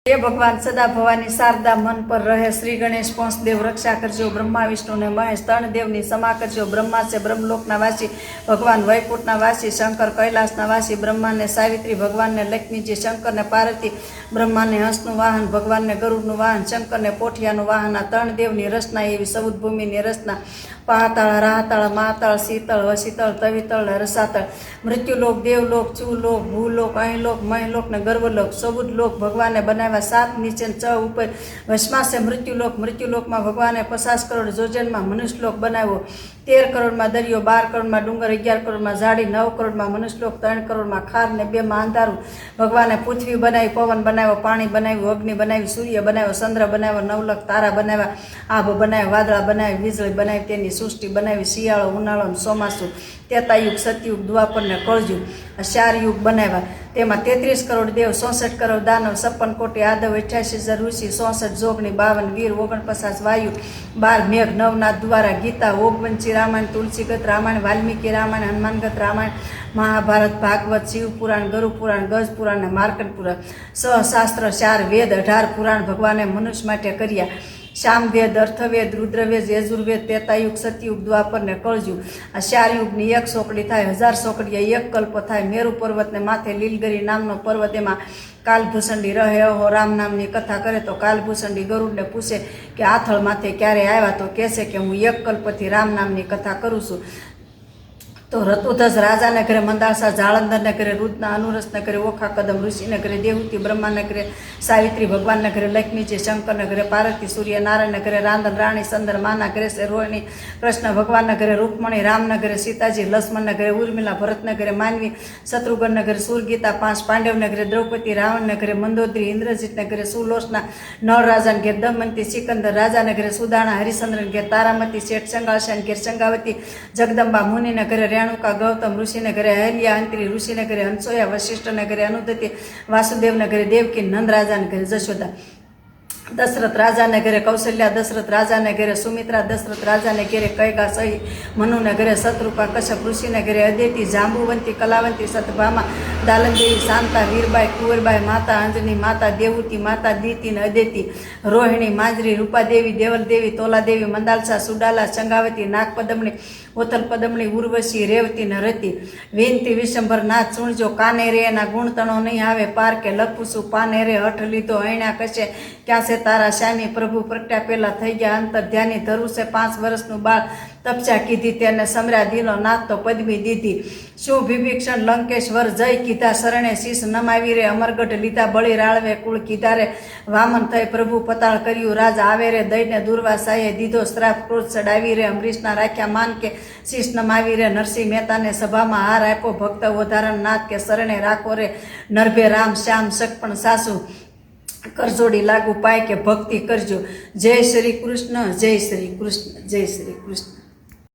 हे भगवान सदा भवानी शारदा मन पर रहे। श्री गणेश पंचदेव रक्षा करजो। ब्रह्मा विष्णु ने महेश तण देवनी क्षमा करजो। ब्रह्मा से ब्रह्मलोकना वासी भगवान वैकुंठना वासी शंकर कैलाशना वासी। ब्रह्मा ने सावित्री भगवान ने लक्ष्मी जी शंकर ने पार्वती। ब्रह्मा ने हंसनु वाहन भगवान ने गरुड़नु वाहन शंकर ने पोठियानु वाहन। तण देवनी रचना एवी समुद्र भूमिनी रचना। पाताळ राहताळ महाताळ शीतळ वशीतळ तवितळ रसातळ। मृत्युलोक देवलोक चूलोक भूलोक अहिलोक महीलोक ने गर्वलोक सबुद लोक भगवान ने बनाव्या। 7 नीचे 6 ऊपर वशमा से मृत्युलोक। मृत्युलोक में भगवान ने 50 करोड़ जोजन में मनुष्यलोक बनाव्यो। 13 करोड़ में दरियो 12 करोड़ में डूंगर 11 करोड़ में झाड़ी 9 करोड़ में मनुष्यलोक 3 करोड़ में खार ने 2 में अंधारू। भगवान ने पृथ्वी बनावी पवन बनाव्यो पाणी बनाव्યું अग्नि बनावी सूर्य बनाव्यो चंद्र बनाव्यो 9 लाख तारा बनाव्या आभ बनाव्या वादळा बनावी वीजળી बनावी तेनी सृष्टि बनावी शियाळो उनाळो ચોમાસું त्रेतायुग सतयुग द्वापर ने कळयुग 4 युग बनाव्या। तेमां 33 करोड़ देव 64 करोड़ दानव 56 कोटी यादव 88,000 ऋषि 64 जोगणी 52 वीर 49 वायु 12 मेघ 9 नाथ द्वारा गीता ओगवंची रामायण तुलसीगत रामायण वाल्मीकि रामायण हनुमानगत रामायण महाभारत भागवत शिव पुराण गरु पुराण गज पुराण ने मार्कंड पुराण सहशास्त्र 4 वेद 18 पुराण भगवाने मनुष्य माटे कर्या। सामवेद अर्थवेद रुद्रवेद यजुर्वेद त्रेतायुग सतयुग द्वापर ने कळयुग 4 युगनी 1 सोकड़ी थाय 1000 सोकड़ी 1 कल्प थाय। मेरु पर्वत ने माथे लीलगिरी नामनो पर्वत एमां कालभूषणी रहे। अहो राम नामनी कथा करे तो कालभूषणी गरुड़ ने पूछे कि आथळ माथे क्यारे आव्या तो कहे कि हूँ 1 कल्पथी राम नामनी कथा करूँ छूं। तो ऋतुध्वज राजा ने घरे मंदासा जालंधर ने घरे रुद्रना अनुरस ने घरे ओखा कदम ऋषि ने घरे देवहूति ब्रह्मा ने घरे सावित्री भगवान ने घरे लक्ष्मी जी शंकर ने घरे पार्वती सूर्य नारायण ने घरे रांधन राणी चंद्रमा ने घरे से रोहिणी कृष्ण भगवान ने घरे रुक्मणी राम ने घरे सीताजी लक्ष्मण ने घरे उर्मिला भरत ने घरे मानवी शत्रुघ्न ने घरे सूरगीता 5 पांडव ने घरे द्रौपदी रावण ने घरे मंदोदरी इंद्रजीत ने घरे सुलोचना नल राजा ने घरे दमयंती सिकंदर राजा ने घरे सुदाना हरिश्चंद्र ने घरे तारामती शेठ संगाशा ने घरे संगावती जगदम्बा मुनि ने घरे रेणुका गौतम ऋषि ने घरे अहल्या अंतरी ऋषि ने घरे हंसोया वशिष्ठ ने घरे अनुदति वासुदेव ने घरे देवकी नंद राजा ने घरे जशोदा। दशरथ राजा ने घरे कौशल्या दशरथ राजा ने घरे सुमित्रा दशरथ राजा ने घरे कैगा सही मनु ने घरे शत्रुपा कश्यप ऋषि ने घरे अदिति जांबुवंती कलावंती सतभामा दालनदेवी शांता वीरबाई कुंवरबाई माता अंजनी माता देवूती माता दीति ने अदिति रोहिणी माजरी रूपादेवी देवलदेवी तोलादेवी मंदालसा सुडाला संगावती नागपदमणी ओथल पदमणी उर्वशी रेवती ने रति विनती विशंबर नाथ सुणजो काने रे ना गुण तणो नहीं आवे पार के लखुसु पाने रे हठ लीधो ऐणा कशे क्या से तारा श्यामी प्रभु प्रगट्या पेला थई गया अंतर ध्यानी धरु से 5 वर्षनु बाळ तपस्या कीधी तेने समर्या दीनो नाथ तो पदवी दीधी शू विभीषण लंकेश्वर जय कीधा शरणे शीश नमावी रे अमरगढ़ लीधा बळी राळवे कुळ कीधा रे वामन थई प्रभु पताळ कर्यु राज आवे रे दઈને दुर्वासाए दीधो श्राप क्रोध चડાવી रे अमरीशना राख्या मान के शीश नमावी रे नरसिंह मेहता ने सभा में हार आप्यो भक्त उदाहरण नाथ के शरणे राखो रे नरभे राम श्याम सकपण सासु करजोड़ी लागू पाए के भक्ति करजो। जय श्री कृष्ण जय श्री कृष्ण जय श्री कृष्ण।